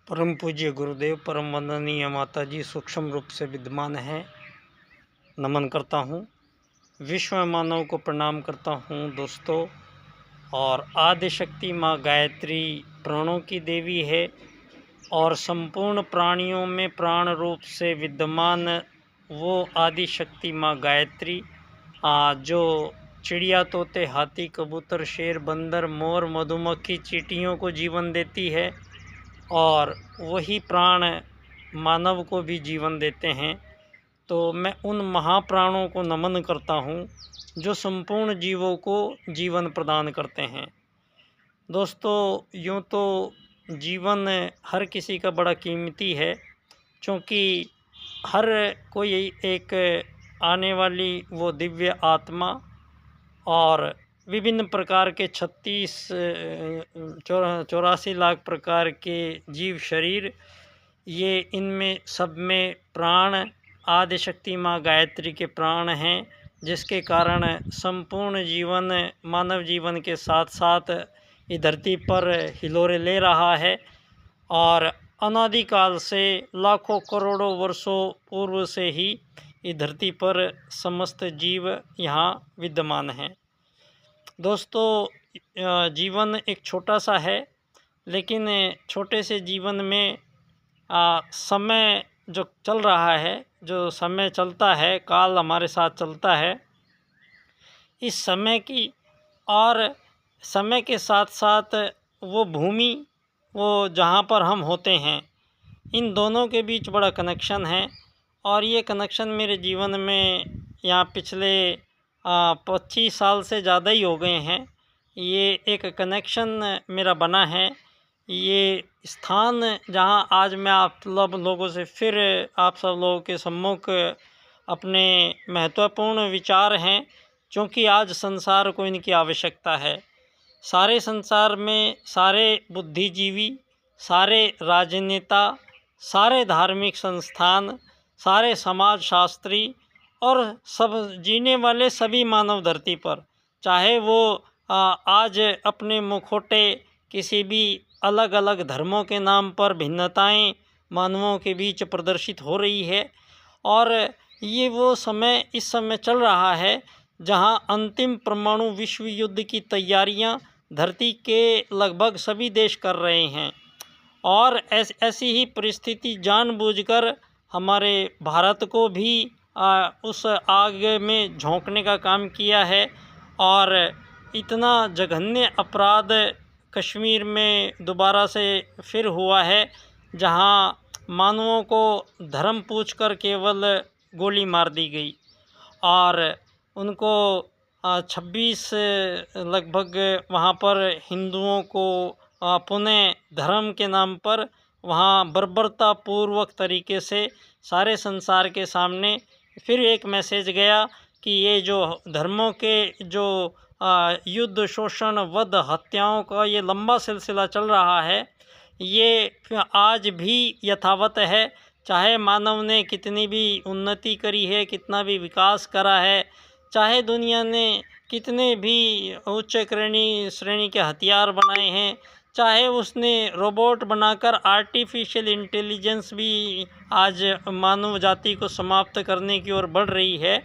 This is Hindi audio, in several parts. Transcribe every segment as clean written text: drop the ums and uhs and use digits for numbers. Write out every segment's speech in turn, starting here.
परम पूज्य गुरुदेव, परम वंदनीय माता जी सूक्ष्म रूप से विद्यमान हैं। नमन करता हूँ, विश्व मानव को प्रणाम करता हूँ दोस्तों। और आदिशक्ति माँ गायत्री प्राणों की देवी है और संपूर्ण प्राणियों में प्राण रूप से विद्यमान वो आदिशक्ति माँ गायत्री जो चिड़िया, तोते, हाथी, कबूतर, शेर, बंदर, मोर, मधुमक्खी, चींटियों को जीवन देती है और वही प्राण मानव को भी जीवन देते हैं। तो मैं उन महाप्राणों को नमन करता हूँ जो संपूर्ण जीवों को जीवन प्रदान करते हैं। दोस्तों, यूँ तो जीवन हर किसी का बड़ा कीमती है, क्योंकि हर कोई एक आने वाली वो दिव्य आत्मा और विभिन्न प्रकार के 84 लाख प्रकार के जीव शरीर, ये इनमें सब में प्राण आदिशक्ति माँ गायत्री के प्राण हैं, जिसके कारण संपूर्ण जीवन मानव जीवन के साथ साथ इस धरती पर हिलोरे ले रहा है। और अनादिकाल से लाखों करोड़ों वर्षों पूर्व से ही इस धरती पर समस्त जीव यहाँ विद्यमान हैं। दोस्तों, जीवन एक छोटा सा है, लेकिन छोटे से जीवन में समय जो चल रहा है, जो समय चलता है, काल हमारे साथ चलता है, इस समय की और समय के साथ साथ वो भूमि, वो जहाँ पर हम होते हैं, इन दोनों के बीच बड़ा कनेक्शन है। और ये कनेक्शन मेरे जीवन में यहाँ पिछले 25 साल से ज़्यादा ही हो गए हैं। ये एक कनेक्शन मेरा बना है। ये स्थान जहाँ आज मैं आप लोगों से फिर आप सब लोगों के सम्मुख अपने महत्वपूर्ण विचार हैं, क्योंकि आज संसार को इनकी आवश्यकता है। सारे संसार में सारे बुद्धिजीवी, सारे राजनेता, सारे धार्मिक संस्थान, सारे समाजशास्त्री और सब जीने वाले सभी मानव धरती पर, चाहे वो आज अपने मुखौटे किसी भी अलग अलग धर्मों के नाम पर भिन्नताएं मानवों के बीच प्रदर्शित हो रही है। और ये वो समय इस समय चल रहा है जहां अंतिम परमाणु विश्व युद्ध की तैयारियां धरती के लगभग सभी देश कर रहे हैं। और ऐसी ही परिस्थिति जानबूझकर हमारे भारत को भी उस आग में झोंकने का काम किया है। और इतना जघन्य अपराध कश्मीर में दोबारा से फिर हुआ है, जहां मानवों को धर्म पूछकर केवल गोली मार दी गई और उनको 26 लगभग वहां पर हिंदुओं को पुनः धर्म के नाम पर वहाँ बर्बरतापूर्वक तरीके से सारे संसार के सामने फिर एक मैसेज गया कि ये जो धर्मों के जो युद्ध, शोषण, वध, हत्याओं का ये लंबा सिलसिला चल रहा है, ये आज भी यथावत है। चाहे मानव ने कितनी भी उन्नति करी है, कितना भी विकास करा है, चाहे दुनिया ने कितने भी उच्च श्रेणी के हथियार बनाए हैं, चाहे उसने रोबोट बनाकर आर्टिफिशियल इंटेलिजेंस भी आज मानव जाति को समाप्त करने की ओर बढ़ रही है।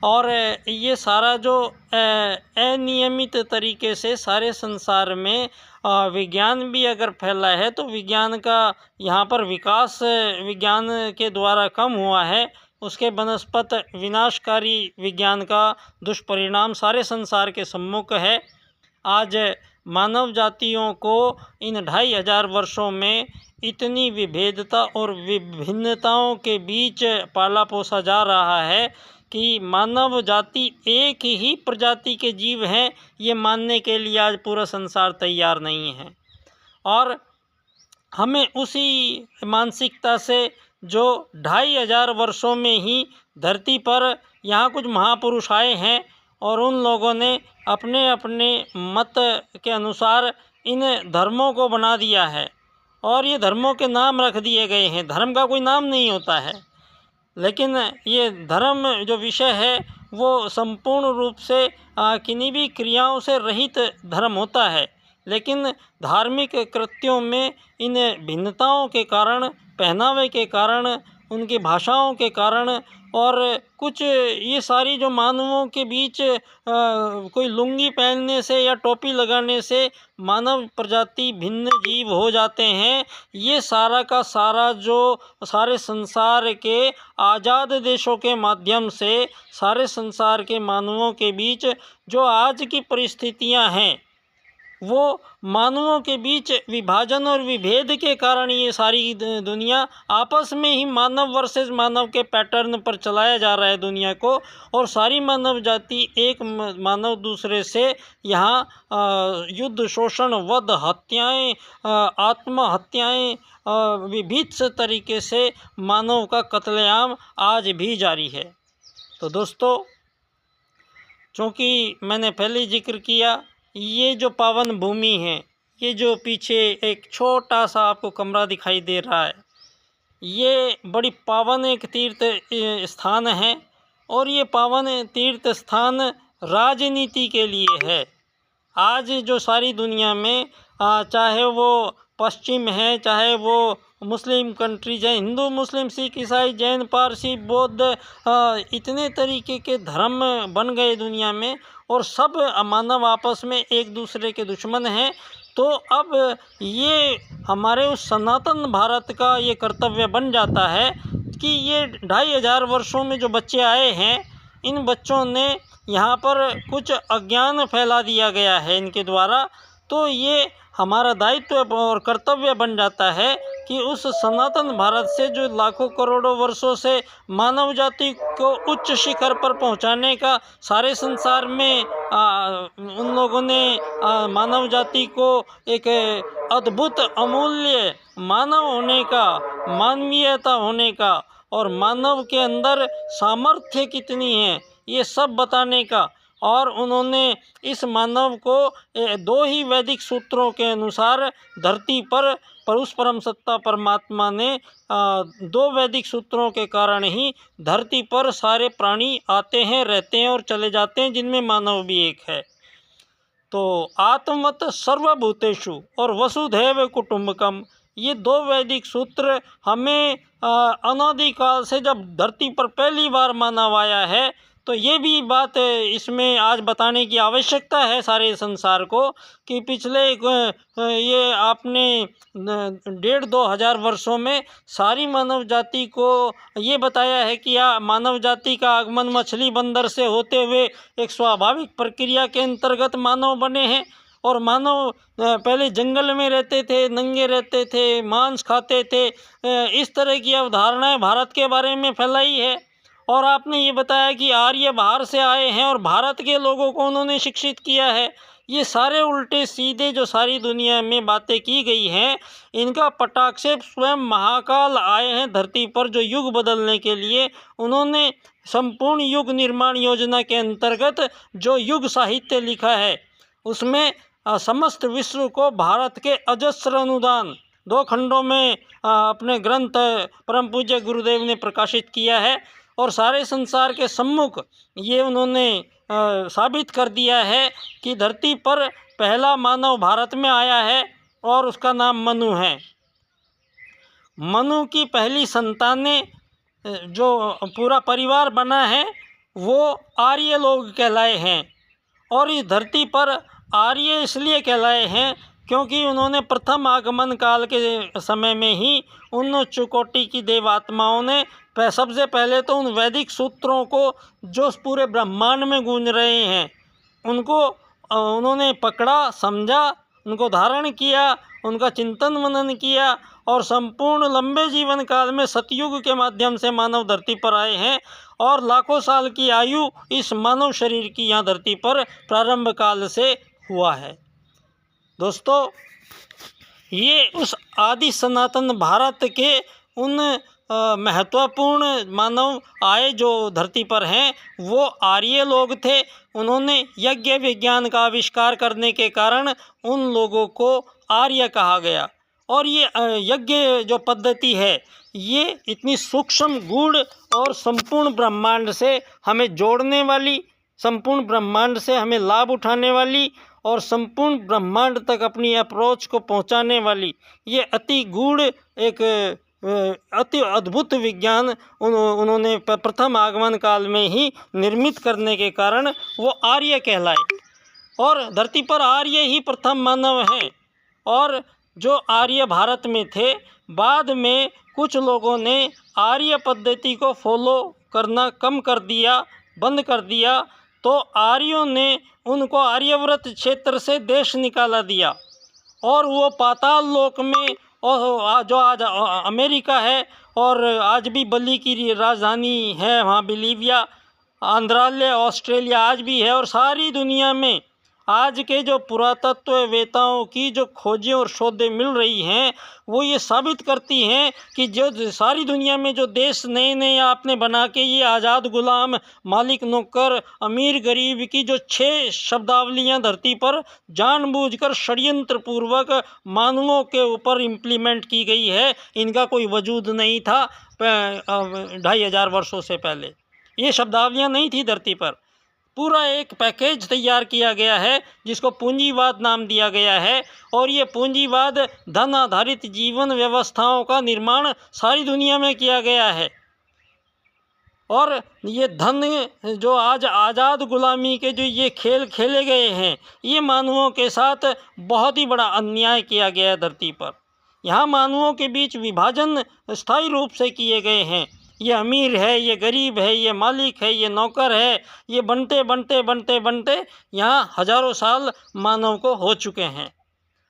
और ये सारा जो अनियमित तरीके से सारे संसार में विज्ञान भी अगर फैला है, तो विज्ञान का यहाँ पर विकास विज्ञान के द्वारा कम हुआ है, उसके बनस्पत विनाशकारी विज्ञान का दुष्परिणाम सारे संसार के सम्मुख है। आज मानव जातियों को इन 2500 वर्षों में इतनी विभेदता और विभिन्नताओं के बीच पाला पोसा जा रहा है कि मानव जाति एक ही प्रजाति के जीव हैं, ये मानने के लिए आज पूरा संसार तैयार नहीं है। और हमें उसी मानसिकता से जो 2500 वर्षों में ही धरती पर यहाँ कुछ महापुरुष आए हैं और उन लोगों ने अपने अपने मत के अनुसार इन धर्मों को बना दिया है और ये धर्मों के नाम रख दिए गए हैं। धर्म का कोई नाम नहीं होता है, लेकिन ये धर्म जो विषय है वो संपूर्ण रूप से किन्हीं भी क्रियाओं से रहित धर्म होता है। लेकिन धार्मिक कृत्यों में इन भिन्नताओं के कारण, पहनावे के कारण, उनकी भाषाओं के कारण और कुछ ये सारी जो मानवों के बीच कोई लुंगी पहनने से या टोपी लगाने से मानव प्रजाति भिन्न जीव हो जाते हैं, ये सारा का सारा जो सारे संसार के आज़ाद देशों के माध्यम से सारे संसार के मानवों के बीच जो आज की परिस्थितियां हैं, वो मानवों के बीच विभाजन और विभेद के कारण ये सारी दुनिया आपस में ही मानव वर्सेस मानव के पैटर्न पर चलाया जा रहा है दुनिया को, और सारी मानव जाति एक मानव दूसरे से यहाँ युद्ध, शोषण, वध, हत्याएं, आत्महत्याएं, विभत्स तरीके से मानव का कत्लेआम आज भी जारी है। तो दोस्तों, चूँकि मैंने पहले जिक्र किया, ये जो पावन भूमि है, ये जो पीछे एक छोटा सा आपको कमरा दिखाई दे रहा है, ये बड़ी पावन एक तीर्थ स्थान है। और ये पावन तीर्थ स्थान राजनीति के लिए है। आज जो सारी दुनिया में चाहे वो पश्चिम है, चाहे वो मुस्लिम कंट्रीज हैं, हिंदू, मुस्लिम, सिख, ईसाई, जैन, पारसी, बौद्ध, इतने तरीके के धर्म बन गए दुनिया में और सब मानव आपस में एक दूसरे के दुश्मन हैं। तो अब ये हमारे उस सनातन भारत का ये कर्तव्य बन जाता है कि ये 2500 वर्षों में जो बच्चे आए हैं, इन बच्चों ने यहाँ पर कुछ अज्ञान फैला दिया गया है इनके द्वारा। तो ये हमारा दायित्व और कर्तव्य बन जाता है कि उस सनातन भारत से जो लाखों करोड़ों वर्षों से मानव जाति को उच्च शिखर पर पहुंचाने का सारे संसार में उन लोगों ने मानव जाति को एक अद्भुत, अमूल्य मानव होने का, मानवीयता होने का और मानव के अंदर सामर्थ्य कितनी है, ये सब बताने का। और उन्होंने इस मानव को 2 ही वैदिक सूत्रों के अनुसार धरती पर उस परम सत्ता परमात्मा ने 2 वैदिक सूत्रों के कारण ही धरती पर सारे प्राणी आते हैं, रहते हैं और चले जाते हैं, जिनमें मानव भी एक है। तो आत्मवत् सर्वभूतेषु और वसुधैव कुटुम्बकम, ये 2 वैदिक सूत्र हमें अनादिकाल से जब धरती पर पहली बार मानव आया है, तो ये भी बात इसमें आज बताने की आवश्यकता है सारे संसार को कि पिछले ये आपने 1500-2 हज़ार वर्षों में सारी मानव जाति को ये बताया है कि मानव जाति का आगमन मछली बंदर से होते हुए एक स्वाभाविक प्रक्रिया के अंतर्गत मानव बने हैं। और मानव पहले जंगल में रहते थे, नंगे रहते थे, मांस खाते थे, इस तरह की अवधारणाएं भारत के बारे में फैलाई है। और आपने ये बताया कि आर्य बाहर से आए हैं और भारत के लोगों को उन्होंने शिक्षित किया है। ये सारे उल्टे सीधे जो सारी दुनिया में बातें की गई हैं, इनका पटाक्षेप स्वयं महाकाल आए हैं धरती पर जो युग बदलने के लिए। उन्होंने संपूर्ण युग निर्माण योजना के अंतर्गत जो युग साहित्य लिखा है, उसमें समस्त विश्व को भारत के अजस्र अनुदान 2 खंडों में अपने ग्रंथ परम पूज्य गुरुदेव ने प्रकाशित किया है। और सारे संसार के सम्मुख ये उन्होंने साबित कर दिया है कि धरती पर पहला मानव भारत में आया है और उसका नाम मनु है। मनु की पहली संतानें, जो पूरा परिवार बना है, वो आर्य लोग कहलाए हैं। और इस धरती पर आर्य इसलिए कहलाए हैं क्योंकि उन्होंने प्रथम आगमन काल के समय में ही उन उच्च कोटि की देवात्माओं ने सबसे पहले तो उन वैदिक सूत्रों को जो पूरे ब्रह्मांड में गूंज रहे हैं, उनको उन्होंने पकड़ा, समझा, उनको धारण किया, उनका चिंतन मनन किया और संपूर्ण लंबे जीवन काल में सतयुग के माध्यम से मानव धरती पर आए हैं। और लाखों साल की आयु इस मानव शरीर की यहाँ धरती पर प्रारंभ काल से हुआ है। दोस्तों, ये उस आदि सनातन भारत के उन महत्वपूर्ण मानव आए जो धरती पर हैं, वो आर्य लोग थे। उन्होंने यज्ञ विज्ञान का आविष्कार करने के कारण उन लोगों को आर्य कहा गया। और ये यज्ञ जो पद्धति है, ये इतनी सूक्ष्म, गूढ़ और संपूर्ण ब्रह्मांड से हमें जोड़ने वाली, संपूर्ण ब्रह्मांड से हमें लाभ उठाने वाली और संपूर्ण ब्रह्मांड तक अपनी अप्रोच को पहुंचाने वाली ये अति गूढ़ एक अति अद्भुत विज्ञान उन्होंने प्रथम आगमन काल में ही निर्मित करने के कारण वो आर्य कहलाए। और धरती पर आर्य ही प्रथम मानव हैं। और जो आर्य भारत में थे, बाद में कुछ लोगों ने आर्य पद्धति को फॉलो करना कम कर दिया, बंद कर दिया, तो आर्यों ने उनको आर्यव्रत क्षेत्र से देश निकाला दिया और वो पाताल लोक में, और जो आज अमेरिका है और आज भी बलि की राजधानी है वहाँ बिलीविया, आंध्रालय, ऑस्ट्रेलिया आज भी है। और सारी दुनिया में आज के जो पुरातत्व वेताओं की जो खोजें और शोधें मिल रही हैं, वो ये साबित करती हैं कि जो सारी दुनिया में जो देश नए नए आपने बना के ये आज़ाद गुलाम, मालिक नौकर, अमीर गरीब की जो 6 शब्दावलियां धरती पर जानबूझकर षड्यंत्र पूर्वक मानवों के ऊपर इम्प्लीमेंट की गई है, इनका कोई वजूद नहीं था 2500 वर्षों से पहले। ये शब्दावलियां नहीं थी धरती पर। पूरा एक पैकेज तैयार किया गया है जिसको पूंजीवाद नाम दिया गया है। और ये पूंजीवाद धन आधारित जीवन व्यवस्थाओं का निर्माण सारी दुनिया में किया गया है। और ये धन जो आज आज़ाद गुलामी के जो ये खेल खेले गए हैं, ये मानवों के साथ बहुत ही बड़ा अन्याय किया गया है धरती पर। यहाँ मानवों के बीच विभाजन स्थायी रूप से किए गए हैं। ये अमीर है, ये गरीब है, ये मालिक है, ये नौकर है, ये बनते बनते बनते बनते यहाँ हजारों साल मानव को हो चुके हैं।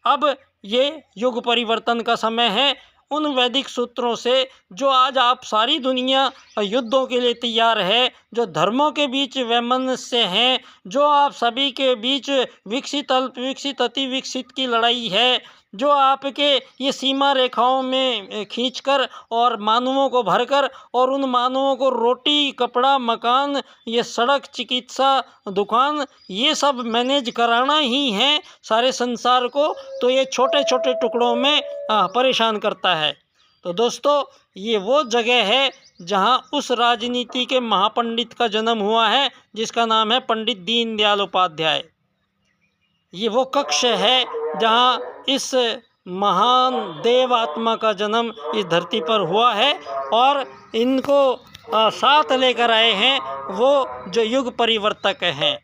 अब ये युग परिवर्तन का समय है। उन वैदिक सूत्रों से जो आज आप सारी दुनिया युद्धों के लिए तैयार है, जो धर्मों के बीच वैमनस्य हैं, जो आप सभी के बीच विकसित अल्पविकसित अति विकसित की लड़ाई है, जो आपके ये सीमा रेखाओं में खींचकर और मानवों को भरकर और उन मानवों को रोटी, कपड़ा, मकान, ये सड़क, चिकित्सा, दुकान, ये सब मैनेज कराना ही है सारे संसार को, तो ये छोटे छोटे टुकड़ों में परेशान करता है। तो दोस्तों, ये वो जगह है जहाँ उस राजनीति के महापंडित का जन्म हुआ है जिसका नाम है पंडित दीनदयाल उपाध्याय। ये वो कक्ष है जहाँ इस महान देव आत्मा का जन्म इस धरती पर हुआ है। और इनको साथ लेकर आए हैं वो जो युग परिवर्तक हैं।